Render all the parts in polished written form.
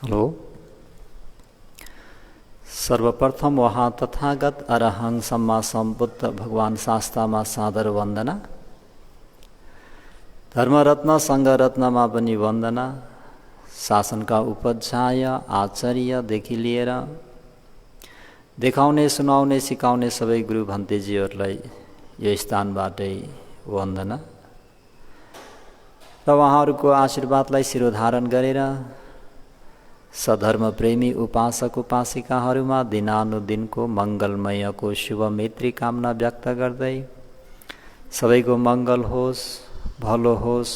Hello. सर्वप्रथम वहाँ तथागत अरहं सम्मा सम्बुद्ध भगवान शास्तामा सादर वन्दना। धर्मरत्न सङ्घरत्नमा पनि वन्दना। शासनका उपाध्याय आचार्यदेखि लिएर देखाउने सुनाउने सिकाउने सबै गुरु भन्तेजीहरूलाई यो स्थानबाटै वन्दना र उहाँहरूको आशीर्वादलाई शिरोधारण गरेर सधर्म प्रेमी उपासक उपासिकाहरूमा दिनानुदिनको मङ्गलमयको शुभ मैत्री कामना व्यक्त गर्दै सबैको मङ्गल होस्, भलो होस्,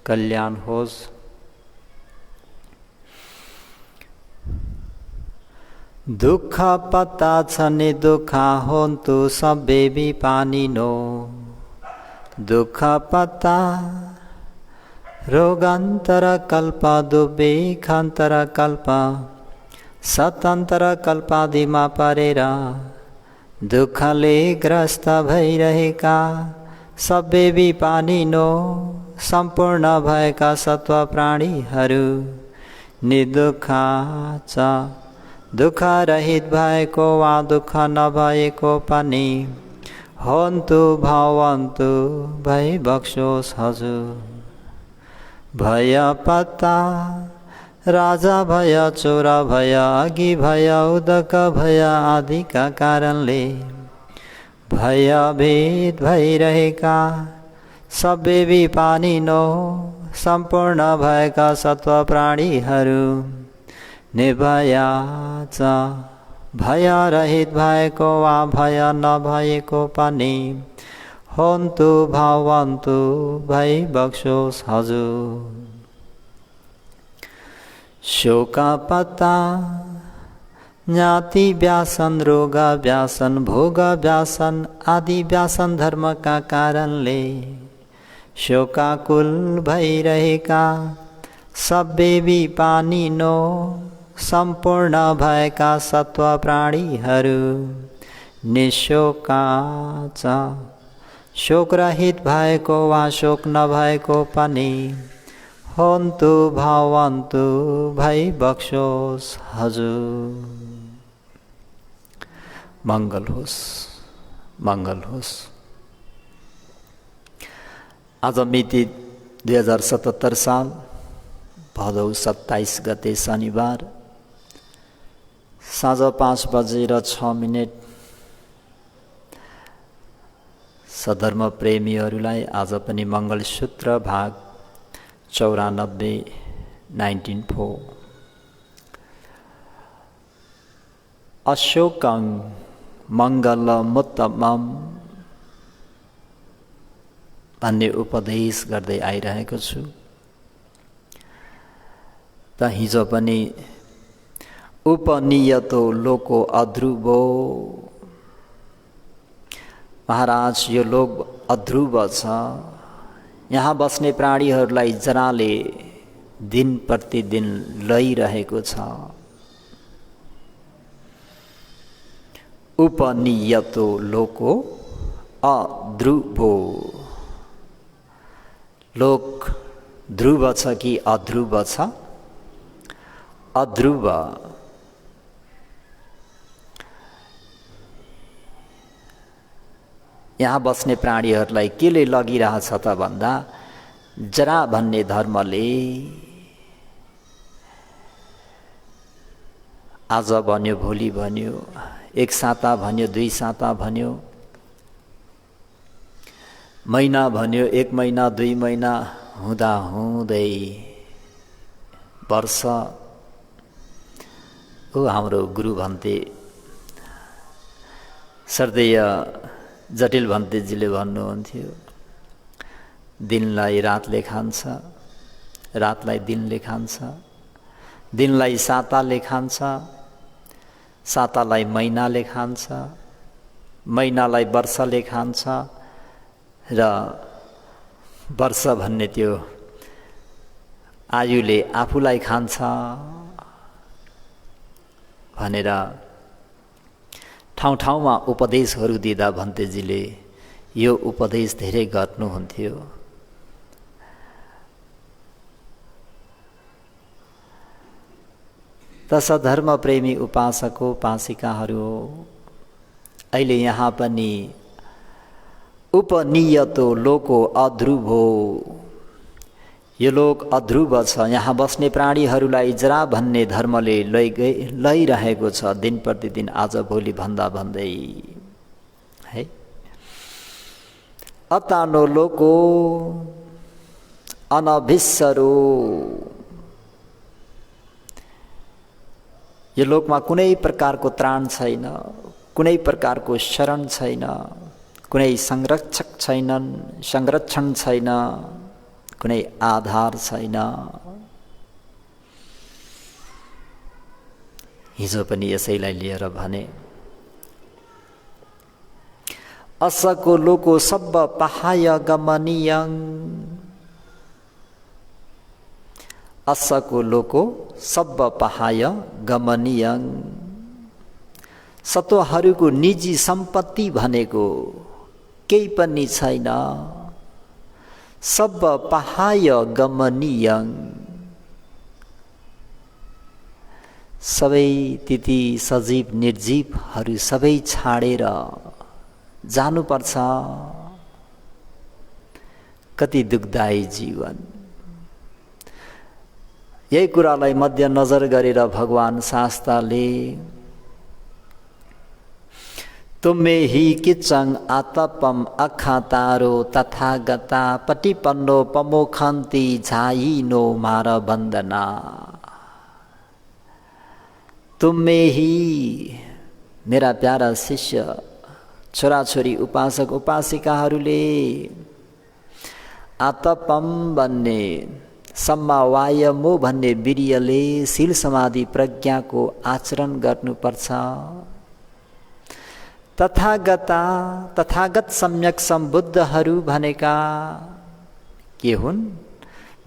कल्याण होस्। दुःख पत्ता छने दुःख होन्तु सबै विपानिनो। दुःख पत्ता रोगान्तर कल्प दुर्भिक्षान्तर कल्प सतान्तर कल्पादिमा परेर दुःखले ग्रस्त भइरहेका सबै विपानिनो सम्पूर्ण भएका सत्व प्राणीहरू निर्दुःख छ। दुःख रहित भएको वा दुःख नभएको पनि होन्तु भवन्तु भई बक्सोस् हजुर। भय पत्ता राजा भय, चोरा भय, अघि भय, उदक भय आदिका कारणले भयभीत भइरहेका सबै विपानिनो सम्पूर्ण भएका सत्व प्राणीहरू निर्भय छ। भय रहित भएको वा भय नभएको पनि होन्तु भवन्तु भई बक्सोस् हजुर। शोक पत्ता ज्ञाति व्यासन, रोग व्यासन, भोग व्यासन आदि व्यासन धर्मका कारणले शोकाकुल भइरहेका सबै विपानिनो सम्पूर्ण भएका सत्व प्राणीहरू निशोका छ। शोक रहित भएको वा शोक नभएको पनि होन्तु भवन्तु भई बक्सोस् हजुर। मङ्गल होस्, मङ्गल होस्। आज मिति 2077 साल भदौ 27 गते शनिबार साँझ 5:06 सधर्म प्रेमीहरूलाई आज पनि मङ्गलसूत्र भाग 94 19 अशोकं मङ्गलमुत्तमम् भन्ने उपदेश गर्दै आइरहेको छु। त हिजो पनि उपनियतो लोको अध्रुवो, महाराज यो लोक अध्रुव छ। यहाँ बस्ने प्राणीहरूलाई जराले दिन प्रतिदिन लैरहेको छ। उपनियतो लोको अध्रुवो, लोक ध्रुव छ कि अध्रुव छ? अध्रुव। यहाँ बस्ने प्राणीहरूलाई केले लगिरहेछ त भन्दा जरा भन्ने धर्मले आज भन्यो, भोलि भन्यो, एक साता भन्यो, 2 साता भन्यो, महिना भन्यो, 1 महिना 2 महिना हुँदा हुँदै वर्ष। हाम्रो गुरु भन्ते सर्देय जटिल भन्तेजीले भन्नुहुन्थ्यो, दिनलाई रातले खान्छ, रातलाई दिनले खान्छ, दिनलाई साताले खान्छ, सातालाई महिनाले खान्छ, महिनालाई वर्षले खान्छ र वर्ष भन्ने त्यो आयुले आफूलाई खान्छ भनेर ठाउँ ठाउँमा उपदेशहरू दिँदा भन्तेजीले यो उपदेश धेरै गर्नुहुन्थ्यो। तस धर्म प्रेमी उपासक उपासिकाहरू अहिले यहाँ पनि उपनियतो लोको अध्रुवो, यो लोक अध्रुव छ। यहाँ बस्ने प्राणीहरूलाई जरा भन्ने धर्मले लैरहेको छ दिन प्रतिदिन, आज भोलि भन्दा भन्दै है। अतानो लोको अनभिस्सरो, यो लोकमा कुनै प्रकारको त्राण छैन, कुनै प्रकारको शरण छैन, कुनै संरक्षक छैनन्, संरक्षण छैन, कुनै आधार छैन। हिजो पनि यसैलाई लिएर भने, असको लोको सब्ब पहाय गमनीयं, असको लोको सब्ब पहाय गमनीयं, सतोहरूको निजी सम्पत्ति भनेको केही पनि छैन। सब्ब पहाय गमनीयं, सबै तिथि सजीव निर्जीवहरू सबै छाडेर जानुपर्छ। कति दुःखदायी जीवन। यही कुरालाई मध्यनजर गरेर भगवान शास्ताले तुम्मे हि किचङ आतपम अखातारो तथागता पटिपन्नो पमोखन्ति झाइनो मार वन्दना, तुम्मे ही मेरा प्यारा शिष्य छोराछोरी उपासक उपासिकाहरूले आतपम भन्ने सम्मावायमो भन्ने वीर्यले शील समाधि प्रज्ञाको आचरण गर्नुपर्छ। तथागत सम्यक सम्बुद्धहरू भनेका के हुन्?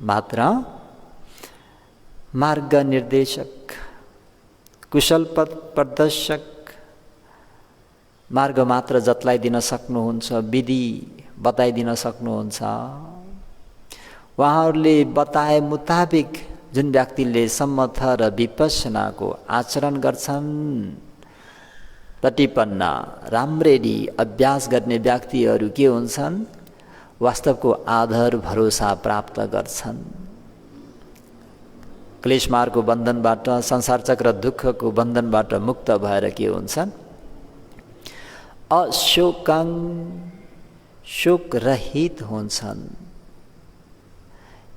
मात्र मार्ग निर्देशक, कुशल पथ प्रदर्शक, मार्ग मात्र जतलाइदिन सक्नुहुन्छ, विधि बताइदिन सक्नुहुन्छ। उहाँहरूले बताए मुताबिक जुन व्यक्तिले सम्मत र विपश्यनाको आचरण गर्छन्, प्रतिपन्ना राम्ररी अभ्यास गर्ने व्यक्तिहरू के हुन्छन्? वास्तवको आधार भरोसा प्राप्त गर्छन्। क्लेश मार्गको बन्धनबाट, संसार चक्र दुःखको बन्धनबाट मुक्त भएर के हुन्छन्? अशोकं, शोक रहित हुन्छन्।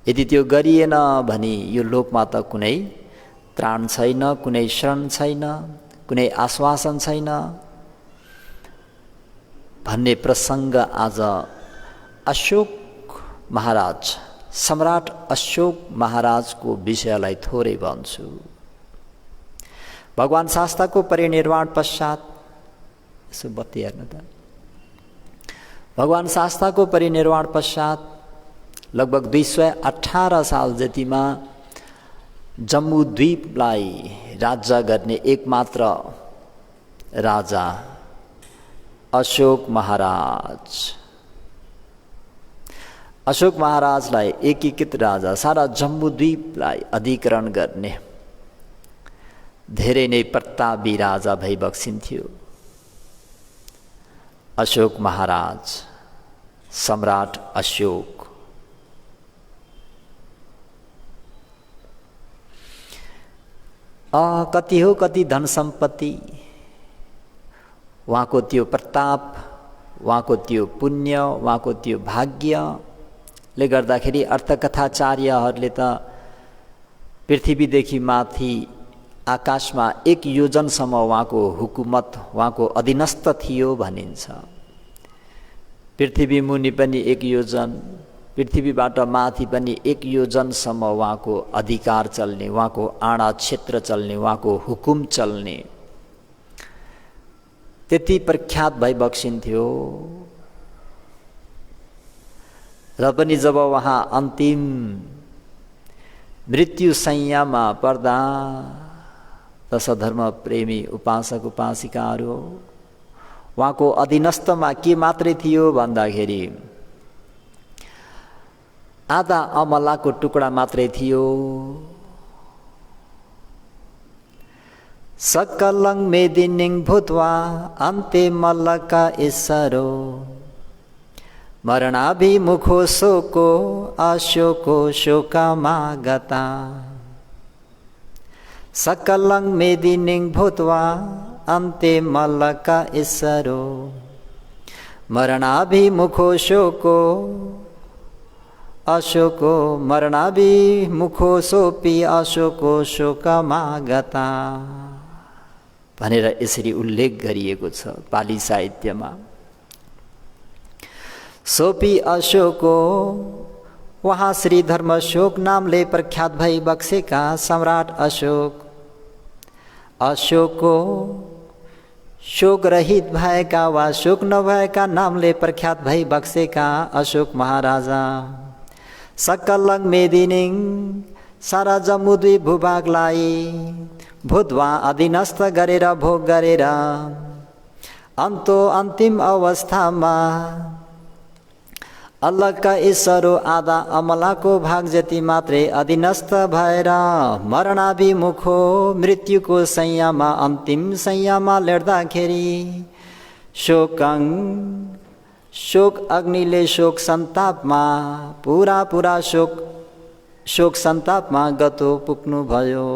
यदि त्यो गरिएन भने यो लोकमा त कुनै त्राण छैन, कुनै शरण छैन, कुनै आश्वासन छैन भन्ने प्रसङ्ग आज अशोक महाराज, सम्राट अशोक महाराजको विषयलाई थोरै भन्छु। भगवान शास्ताको परिनिर्वाण पश्चात, यसो बत्ती हेर्नु त, भगवान शास्ताको परिनिर्वाण पश्चात लगभग 218 साल जतिमा जम्बूद्वीपलाई राज्य गर्ने एकमात्र राजा अशोक महाराज, अशोक महाराजलाई एकीकृत राजा, सारा जम्बूद्वीपलाई अधिकरण गर्ने धेरै नै प्रतापी राजा भई बक्सिन्थ्यो। अशोक महाराज, सम्राट अशोक। कति हो कति धन सम्पत्ति, उहाँको त्यो प्रताप, उहाँको त्यो पुण्य, उहाँको त्यो भाग्यले गर्दाखेरि अर्थकथाचार्यहरूले त पृथ्वीदेखि माथि आकाशमा 1 योजनसम्म उहाँको हुकुमत, उहाँको अधीनस्थ थियो भनिन्छ। पृथ्वी मुनि पनि 1 योजन, पृथ्वीबाट माथि पनि 1 योजनसम्म उहाँको अधिकार चल्ने, उहाँको आडा क्षेत्र चल्ने, उहाँको हुकुम चल्ने, त्यति प्रख्यात भई बक्सिन्थ्यो। र पनि जब उहाँ अन्तिम मृत्यु शय्यामा पर्दा दशधर्म प्रेमी उपासक उपासिकाहरू उहाँको अधीनस्थमा के मात्रै थियो भन्दाखेरि आधा अमलाको टुक्रा मात्रै थियो। सकलं मेदिनीं भूत्वा अन्ते मल्लका ईश्वरो मरणाभिमुखो शोको अशोको शोकमागता। सकलं मेदिनीं भूत्वा अन्ते मल्लका ईश्वरो मरणाभिमुखो शोको अशोको मरणाभिमुखो सोपि अशोको शोकमागता भनेर यसरी उल्लेख गरिएको छ पाली साहित्यमा। सोपी अशोको वहाँ श्री धर्मशोक नामले प्रख्यात भई बक्सेका सम्राट अशोक। अशोको शोक रहित भएका वा शोक नभएका नामले प्रख्यात भई बक्सेका अशोक महाराजा। सकलं मेदिनीं सारा जम्बुद्वीप भूभागलाई भूत्वा अधीनस्थ गरेर भोग गरेर अन्तिम अवस्थामा अल्लाहका ईश्वरो आधा अमलाको भाग जति मात्रै अधीनस्थ भएर मरणाभिमुखो मृत्युको शय्यामा अन्तिम शय्यामा लेट्दाखेरि शोक अग्निले शोक सन्तापमा पुरा शोक सन्तापमा गतो पुग्नु भयो।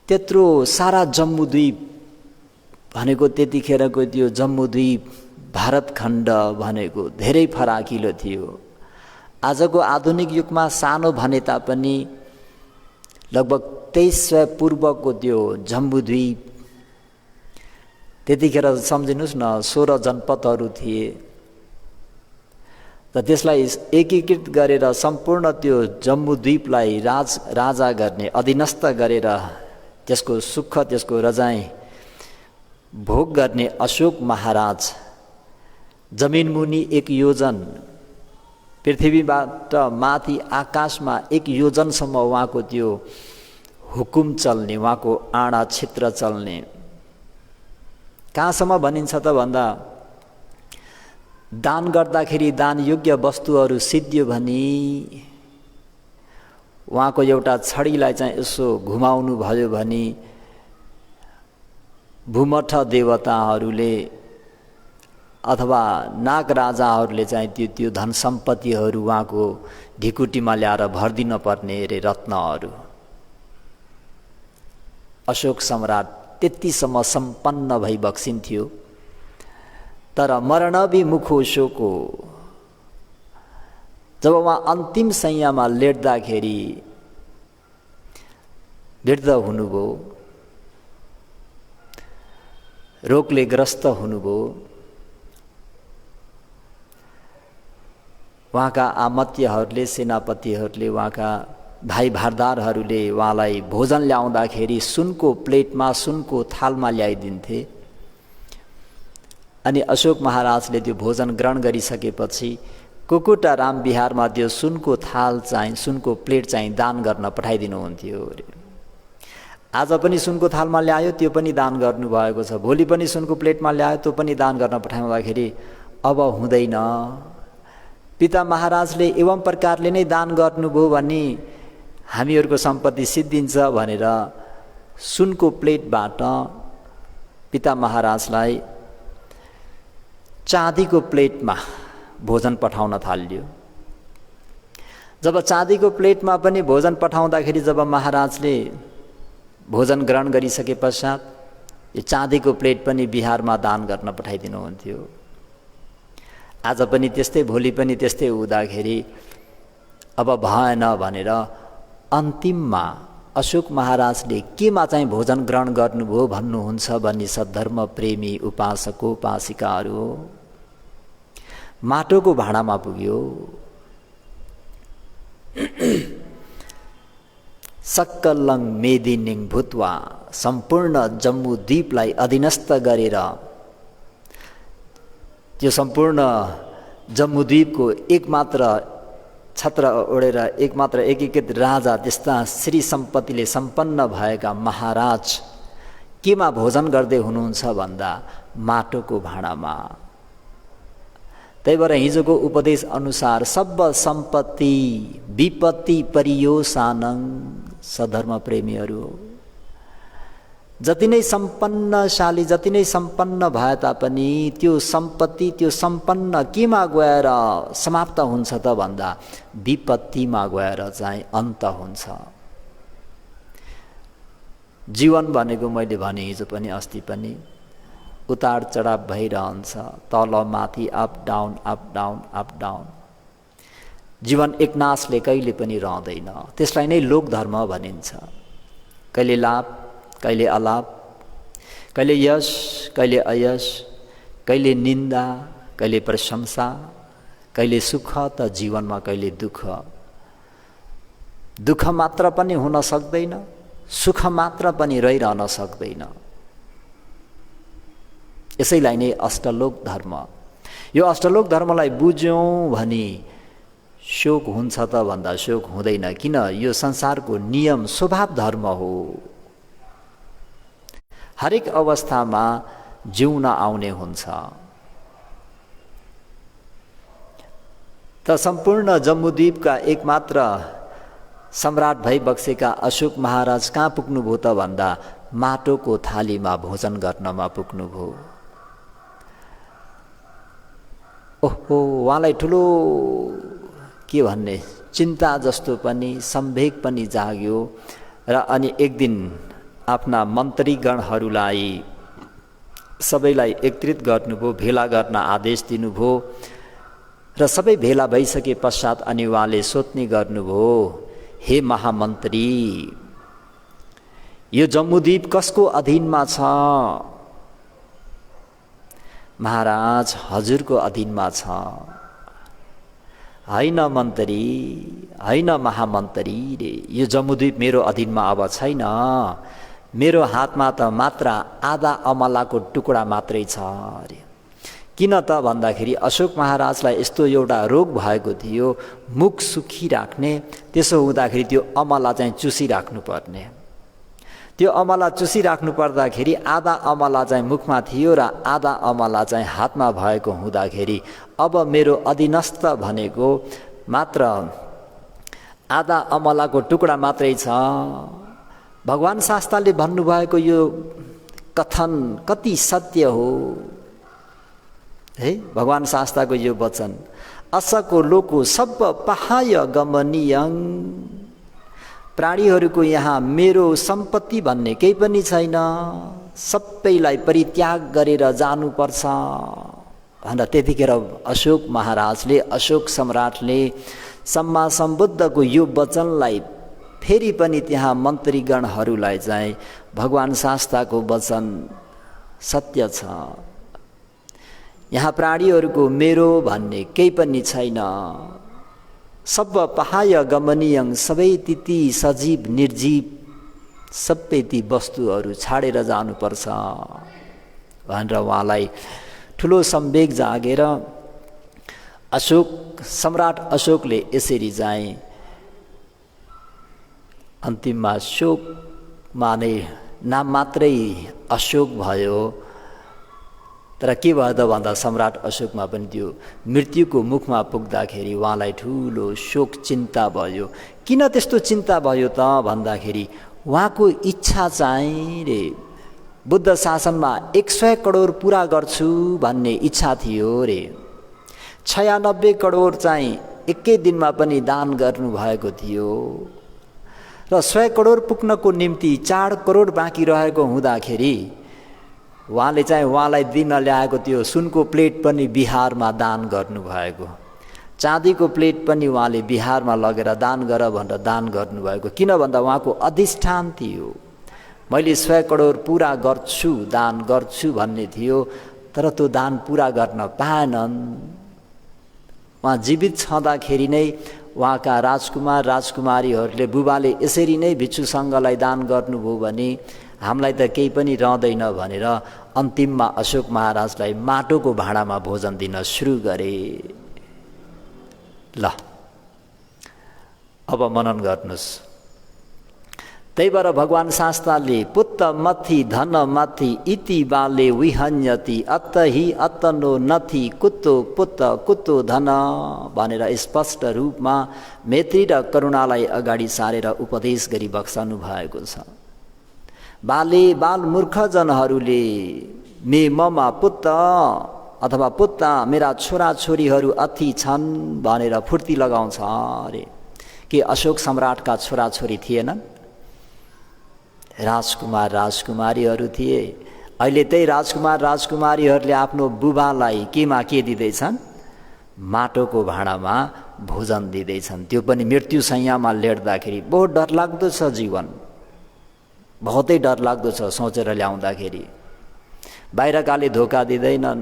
त्यत्रो सारा जम्बुद्वीप भनेको त्यतिखेरको त्यो जम्बुद्वीप भारत खण्ड भनेको धेरै फराकिलो थियो। आजको आधुनिक युगमा सानो भने तापनि लगभग 2300 पूर्वको त्यो जम्बुद्वीप त्यतिखेर सम्झिनुस् न 16 जनपदहरू थिए। त त्यसलाई एकीकृत गरेर सम्पूर्ण त्यो जम्बुद्वीपलाई राजा गर्ने अधीनस्थ गरेर त्यसको सुख त्यसको रजाई भोग गर्ने अशोक महाराज जमिन मुनि 1 योजन पृथ्वीबाट माथि आकाशमा 1 योजनसम्म उहाँको त्यो हुकुम चल्ने उहाँको आँडा क्षेत्र चल्ने। कहाँसम्म भनिन्छ त भन्दा दान गर्दाखेरि दान योग्य वस्तुहरू सिद्धियो भने उहाँको एउटा छडीलाई चाहिँ यसो घुमाउनु भयो भने भूमठ देवताहरूले अथवा नाग राजाहरूले चाहिँ त्यो धन सम्पत्तिहरू उहाँको ढिकुटीमा ल्याएर भर्दिन पर्ने रे रत्नहरू। अशोक सम्राट त्यतिसम्म सम्पन्न भई बक्सिन्थ्यो। तर मरणभिमुखो शोको जब उहाँ अन्तिम शय्यामा लेट्दाखेरि वृद्ध हुनुभयो, रोगले ग्रस्त हुनुभयो। उहाँका आमत्यहरूले सेनापतिहरूले उहाँका भाइ भारदारहरूले उहाँलाई भोजन ल्याउँदाखेरि सुनको प्लेटमा सुनको थालमा ल्याइदिन्थे। अनि अशोक महाराजले त्यो भोजन ग्रहण गरिसकेपछि कुकुटा राम विहारमा त्यो सुनको थाल चाहिँ सुनको प्लेट चाहिँ दान गर्न पठाइदिनुहुन्थ्यो। आज पनि सुनको थालमा ल्यायो त्यो पनि दान गर्नुभएको छ, भोलि पनि सुनको प्लेटमा ल्यायो त्यो पनि दान गर्न पठाउँदाखेरि अब हुँदैन। पिता महाराजले एवं प्रकारले नै दान गर्नुभयो भने हामीहरूको सम्पत्ति सिद्धिन्छ भनेर सुनको प्लेटबाट पिता महाराजलाई चाँदीको प्लेटमा भोजन पठाउन थाल्यो। जब चाँदीको प्लेटमा पनि भोजन पठाउँदाखेरि जब महाराजले भोजन ग्रहण गरिसके पश्चात यो चाँदीको प्लेट पनि बिहारमा दान गर्न पठाइदिनुहुन्थ्यो। आज पनि त्यस्तै, भोलि पनि त्यस्तै हुँदाखेरि अब भएन भनेर अन्तिममा अशोक महाराजले केमा चाहिँ भोजन ग्रहण गर्नुभयो भन्नुहुन्छ भन्ने सद्धर्म प्रेमी उपासको उपासिकाहरू माटोको भाँडामा पुग्यो। सक्कलं मेदिनीं भूत्वा सम्पूर्ण जम्बुद्वीपलाई अधीनस्थ गरेर त्यो सम्पूर्ण जम्बुद्वीपको एकमात्र छत्र ओढेर एकमात्र एकीकृत राजा त्यस्ता श्री सम्पत्तिले सम्पन्न भएका महाराज केमा भोजन गर्दै हुनुहुन्छ भन्दा माटोको भाँडामा। त्यही भएर हिजोको उपदेश अनुसार सब सम्पत्ति विपत्ति परियोसानं सधर्म प्रेमीहरू जति नै सम्पन्नशाली, जति नै सम्पन्न भए तापनि त्यो सम्पत्ति, त्यो सम्पन्न केमा गएर समाप्त हुन्छ त भन्दा विपत्तिमा गएर चाहिँ अन्त हुन्छ। जीवन भनेको मैले भने हिजो पनि अस्ति पनि उतार चढाव भइरहन्छ, तल माथि, up down up down up down. जीवन एकनासले कहिले पनि रहँदैन। त्यसलाई नै लोक धर्म भनिन्छ। कहिले लाभ, कहिले अलाभ, कहिले यश, कहिले अयश, कहिले निन्दा, कहिले प्रशंसा, कहिले सुख त जीवनमा कहिले दुःख। दुःख मात्र पनि हुन सक्दैन, सुख मात्र पनि रहिरहन सक्दैन। यसैलाई नै अष्टलोक धर्म। यो अष्टलोक धर्मलाई बुझ्यौँ भने शोक हुन्छ त भन्दा शोक हुँदैन। किन? यो संसारको नियम, स्वभाव धर्म हो। हरेक अवस्थामा जिउन आउने हुन्छ। त सम्पूर्ण जम्बूद्वीपका एकमात्र सम्राट भइबक्सेका अशोक महाराज कहाँ पुग्नुभयो त भन्दा माटोको थालीमा भोजन गर्नमा पुग्नुभयो। ओहो, उहाँलाई ठुलो के भन्ने चिन्ता जस्तो पनि सम्वेग पनि जाग्यो र अनि एक दिन आफ्ना मन्त्रीगणहरूलाई सबैलाई एकत्रित गर्नुभयो, भेला गर्न आदेश दिनुभयो र सबै भेला भइसके पश्चात अनि उहाँले सोध्ने गर्नुभयो, हे महामन्त्री, यो जम्बूद्वीप कसको अधीनमा छ? महाराज, हजुरको अधीनमा छ। हैन मन्त्री, हैन महामन्त्री रे, यो जम्बूद्वीप मेरो अधीनमा अब छैन। मेरो हातमा त मात्र आधा अमलाको टुक्रा मात्रै छ अरे। किन त भन्दाखेरि अशोक महाराजलाई यस्तो एउटा रोग भएको थियो, मुख सुखिराख्ने। त्यसो हुँदाखेरि त्यो अमला चाहिँ चुसिराख्नु पर्ने। त्यो अमला चुसिराख्नु पर्दाखेरि आधा अमला चाहिँ मुखमा थियो र आधा अमला चाहिँ हातमा भएको हुँदाखेरि अब मेरो अधीनस्थ भनेको मात्र आधा अमलाको टुक्रा मात्रै छ। भगवान शास्त्रले भन्नुभएको यो कथन कति सत्य हो है। भगवान शास्त्रको यो वचन, असको लोको सब पहाय गमनीयं, प्राणीहरूको यहाँ मेरो सम्पत्ति भन्ने केही पनि छैन, सबैलाई परित्याग गरेर जानुपर्छ भनेर त्यतिखेर अशोक महाराजले, अशोक सम्राटले सम्मा सम्बुद्धको यो वचनलाई फेरि पनि त्यहाँ मन्त्रीगणहरूलाई चाहिँ भगवान शास्त्रको वचन सत्य छ, यहाँ प्राणीहरूको मेरो भन्ने केही पनि छैन, सब पहाय गमनीयं, सबै ती सजीव निर्जीव सबै ती वस्तुहरू छाडेर जानुपर्छ भनेर उहाँलाई ठुलो सम्वेग जागेर अशोक सम्राट अशोकले यसरी चाहिँ अन्तिममा शोकमा नै नाम मात्रै अशोक भयो। तर के भयो त भन्दा सम्राट अशोकमा पनि त्यो मृत्युको मुखमा पुग्दाखेरि उहाँलाई ठुलो शोक चिन्ता भयो। किन त्यस्तो चिन्ता भयो त भन्दाखेरि उहाँको इच्छा चाहिँ रे बुद्ध शासनमा 100 करोड पुरा गर्छु भन्ने इच्छा थियो रे। 96 करोड चाहिँ एकै दिनमा पनि दान गर्नुभएको थियो र 100 करोड पुग्नको निम्ति 4 करोड बाँकी रहेको हुँदाखेरि उहाँले चाहिँ उहाँलाई दिन ल्याएको त्यो सुनको प्लेट पनि बिहारमा दान गर्नुभएको, चाँदीको प्लेट पनि उहाँले बिहारमा लगेर दान गर भनेर दान गर्नुभएको। किन भन्दा उहाँको अधिष्ठान थियो मैले 100 करोड पुरा गर्छु, दान गर्छु भन्ने थियो। तर त्यो दान पुरा गर्न पाएनन्। उहाँ जीवित छँदाखेरि नै उहाँका राजकुमार राजकुमारीहरूले बुबाले यसरी नै भिक्षुसँगलाई दान गर्नुभयो भने हामीलाई त केही पनि रहँदैन भनेर अन्तिममा अशोक महाराजलाई माटोको भाँडामा भोजन दिन सुरु गरे। ल अब मनन गर्नुहोस्। त्यही भएर भगवान शास्त्रले पुत्त मथि धन मथि इति बाले विहन्यति अत्तहि अत्तनो नथि कुतो पुत्त कुतो धन भनेर स्पष्ट रूपमा मैत्री र करुणालाई अगाडि सारेर उपदेश गरी बक्सनु भएको छ। बाले बाल मूर्ख जनहरूले मे ममा पुत्र अथवा पुत्ता मेरा छोराछोरीहरू अति छन् भनेर फुर्ती लगाउँछ अरे। के अशोक सम्राटका छोराछोरी थिएनन्? राजकुमार राजकुमारीहरू थिए। अहिले त्यही राजकुमार राजकुमारीहरूले आफ्नो बुबालाई केमा के दिँदैछन्? माटोको भाँडामा भोजन दिँदैछन्, त्यो पनि मृत्यु शैयामा लेट्दाखेरि। बहुत डरलाग्दो छ जीवन, बहुतै डरलाग्दो छ सोचेर ल्याउँदाखेरि। बाहिरकाले धोका दिँदैनन्,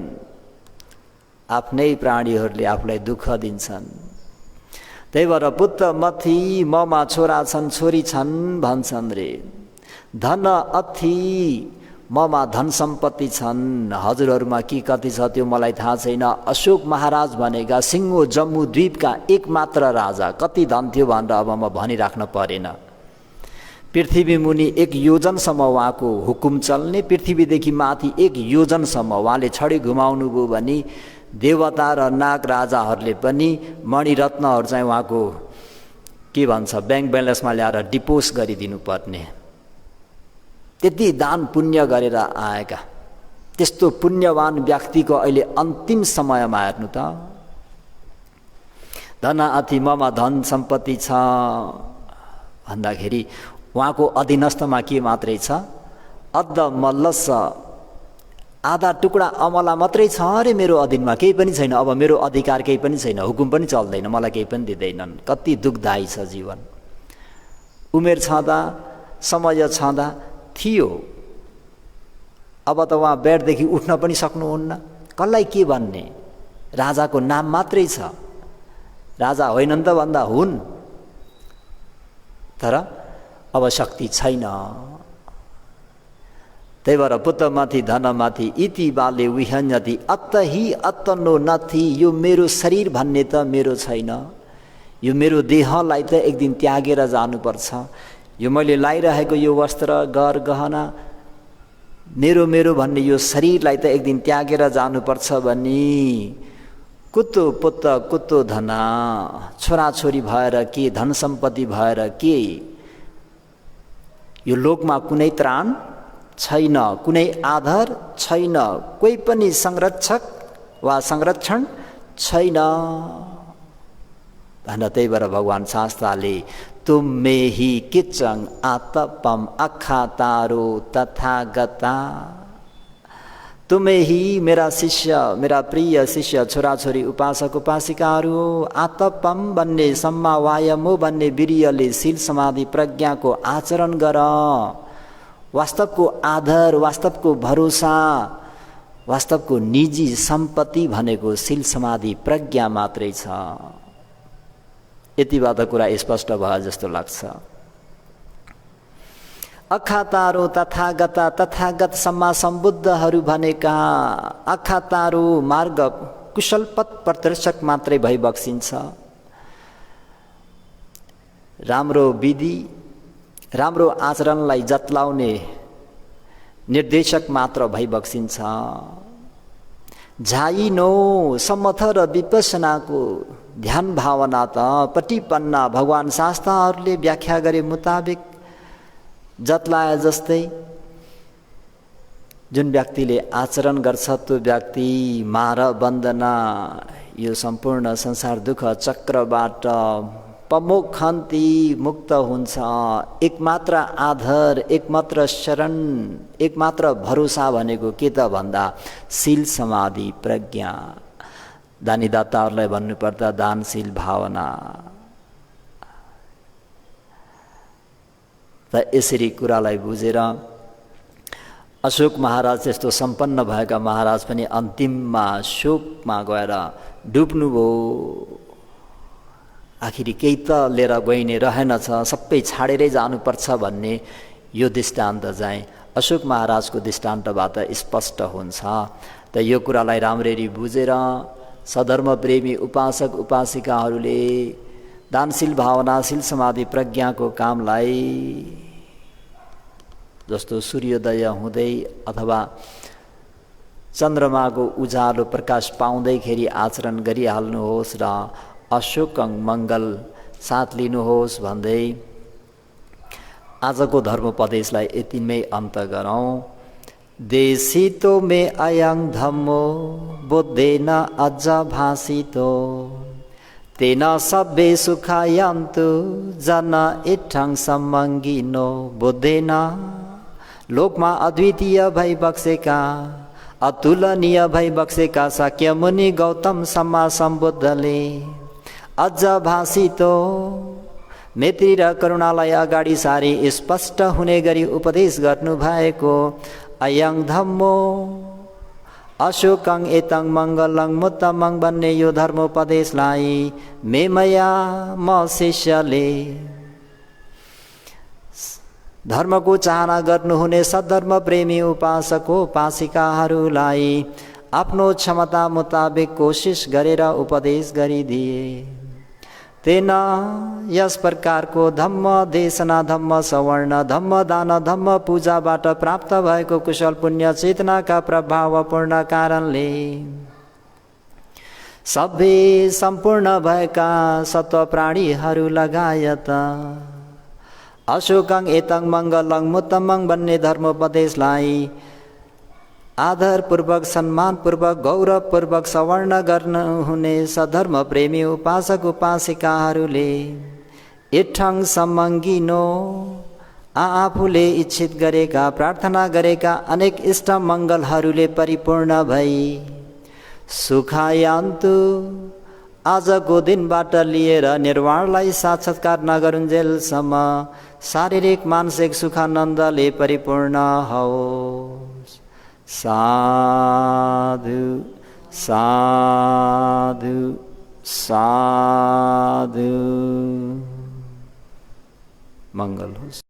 आफ्नै प्राणीहरूले आफूलाई दुःख दिन्छन्। त्यही भएर पुत्र मथि ममा छोरा छन् छोरी छन् भन्छन् रे। धन अथि ममा धन सम्पत्ति छन्, हजुरहरूमा के कति छ त्यो मलाई थाहा छैन। अशोक महाराज भनेका सिङ्गो जम्मू द्वीपका एकमात्र राजा, कति धन थियो भनेर अब म भनिराख्न परेन। पृथ्वी मुनि 1 योजनसम्म उहाँको हुकुम चल्ने, पृथ्वीदेखि माथि 1 योजनसम्म उहाँले छडी घुमाउनु भयो भने देवता र नाग राजाहरूले पनि मणिरत्नहरू चाहिँ उहाँको के भन्छ ब्याङ्क ब्यालेन्समा ल्याएर डिपोज गरिदिनु पर्ने। त्यति दान पुण्य गरेर आएका त्यस्तो पुण्यवान व्यक्तिको अहिले अन्तिम समयमा हेर्नु त, धन अथि ममा धन सम्पत्ति छ भन्दाखेरि उहाँको अधीनस्थमा के मात्रै छ? अद्ध मल्लस, आधा टुक्रा अमला मात्रै छ अरे मेरो अधीनमा, केही पनि छैन। अब मेरो अधिकार केही पनि छैन, हुकुम पनि चल्दैन, मलाई केही पनि दिँदैनन्। कति दुःखदायी छ जीवन। उमेर छँदा समय छँदा थियो, अब त उहाँ बेडदेखि उठ्न पनि सक्नुहुन्न। कसलाई के भन्ने? राजाको नाम मात्रै छ, राजा होइनन् त भन्दा हुन्, तर अब शक्ति छैन। त्यही भएर पुत्रमाथि धनमाथि इति बाले विहन्यति अत्तहि अत्तनो नथि। यो मेरो शरीर भन्ने त मेरो छैन, यो मेरो देहलाई त एक दिन त्यागेर जानुपर्छ। यो मैले लाइरहेको यो वस्त्र गर गहना मेरो मेरो भन्ने यो शरीरलाई त एक दिन त्यागेर जानुपर्छ भन्ने। कुतो पुत्र कुतो धना, छोराछोरी भएर के, धन सम्पत्ति भएर के, यो लोकमा कुनै त्राण छैन, कुनै आधार छैन, कोही पनि संरक्षक वा संरक्षण छैन भनेर। त्यही भएर भगवान शास्त्रले तुम मे हि किचङ आतपम अखातारो तथागता, तुम्हें ही मेरा शिष्य, मेरा प्रिय शिष्य छोराछोरी उपासक उपासिकाहरू आतपम भन्ने सम्मा वायमो भन्ने वीर्यले शील समाधि प्रज्ञाको आचरण गर। वास्तवको आधार, वास्तवको भरोसा, वास्तवको निजी सम्पत्ति भनेको शील समाधि प्रज्ञा मात्रै छ। यतिबाट कुरा स्पष्ट भयो जस्तो लाग्छ। अखातारो तथागता, तथागत सम्मा सम्बुद्धहरू भनेका अखातारो मार्ग कुशल पथ प्रदर्शक मात्रै भई बक्सिन्छ। राम्रो विधि, राम्रो आचरणलाई जत्लाउने निर्देशक मात्र भई बक्सिन्छ। झाइनो समथ र विपसनाको ध्यान भावना त पटिपन्ना भगवान शास्त्रहरूले व्याख्या गरे मुताबिक जत्लाए जस्तै जुन व्यक्तिले आचरण गर्छ त्यो व्यक्ति मार बन्दना यो सम्पूर्ण संसार दुःख चक्रबाट पमोखन्ति मुक्त हुन्छ। एकमात्र आधार, एकमात्र शरण, एकमात्र भरोसा भनेको के त भन्दा शील समाधि प्रज्ञा। दानी दाताहरूलाई भन्नुपर्दा दानशील भावना। र यसरी कुरालाई बुझेर अशोक महाराज जस्तो सम्पन्न भएका महाराज पनि अन्तिममा शोकमा गएर डुब्नुभयो। आखिर केही त लिएर गइने रहेनछ, सबै छाडेरै जानुपर्छ भन्ने यो दृष्टान्त चाहिँ अशोक महाराजको दृष्टान्तबाट स्पष्ट हुन्छ। त यो कुरालाई राम्ररी बुझेर सधर्म प्रेमी उपासक उपासिकाहरूले दानशील भावनाशील समाधि प्रज्ञाको कामलाई जस्तो सूर्योदय हुँदै अथवा चन्द्रमाको उज्यालो प्रकाश पाउँदैखेरि आचरण गरिहाल्नुहोस् र अशोकं मङ्गल साथ लिनुहोस् भन्दै आजको धर्मोपदेशलाई यतिमै अन्त गरौँ। देशितो मे अयं धम्मो बुद्धेन अज भासितो तेन सब्बे सुखायन्तु जन इत्थं सम्मङ्गिनो। बुद्धेन लोकमा अद्वितीय भई बक्सेका, अतुलनीय भई बक्सेका शाक्य मुनि गौतम सम्मा सम्बुद्धले अझ भाषितो मैत्री र करुणालाई अगाडि सारी स्पष्ट हुने गरी उपदेश गर्नुभएको अयं धम्मो अशोकं एतं मङ्गलं मुत्तमं भन्ने यो धर्मोपदेशलाई मेमया म शिष्यले धर्मको चाहना गर्नुहुने सद्धर्म प्रेमी उपासक उपासिकाहरूलाई आफ्नो क्षमता मुताबिक कोशिश गरेर उपदेश गरिदिए। तेन यस प्रकारको धम्म देशना, धम्म सवर्ण, धम्म दान, धम्म पूजाबाट प्राप्त भएको कुशल पुण्य चेतनाका प्रभावपूर्ण कारणले सबै सम्पूर्ण भएका सत्व प्राणीहरू लगायत अशोकं एतं मङ्गलं मुत्तमं भन्ने धर्मोपदेशलाई आदरपूर्वक, सम्मानपूर्वक, गौरवपूर्वक सवर्ण गर्नुहुने सधर्म प्रेमी उपासक उपासिकाहरूले इत्थं सम्मङ्गिनो आफूले इच्छित गरेका, प्रार्थना गरेका अनेक इष्ट मङ्गलहरूले परिपूर्ण भई सुखायन्तु आजको दिनबाट लिएर निर्वाणलाई साक्षात्कार नगरुन्जेलसम्म शारीरिक मानसिक सुखानन्दले परिपूर्ण होस्। साधु साधु साधु। मङ्गल होस्।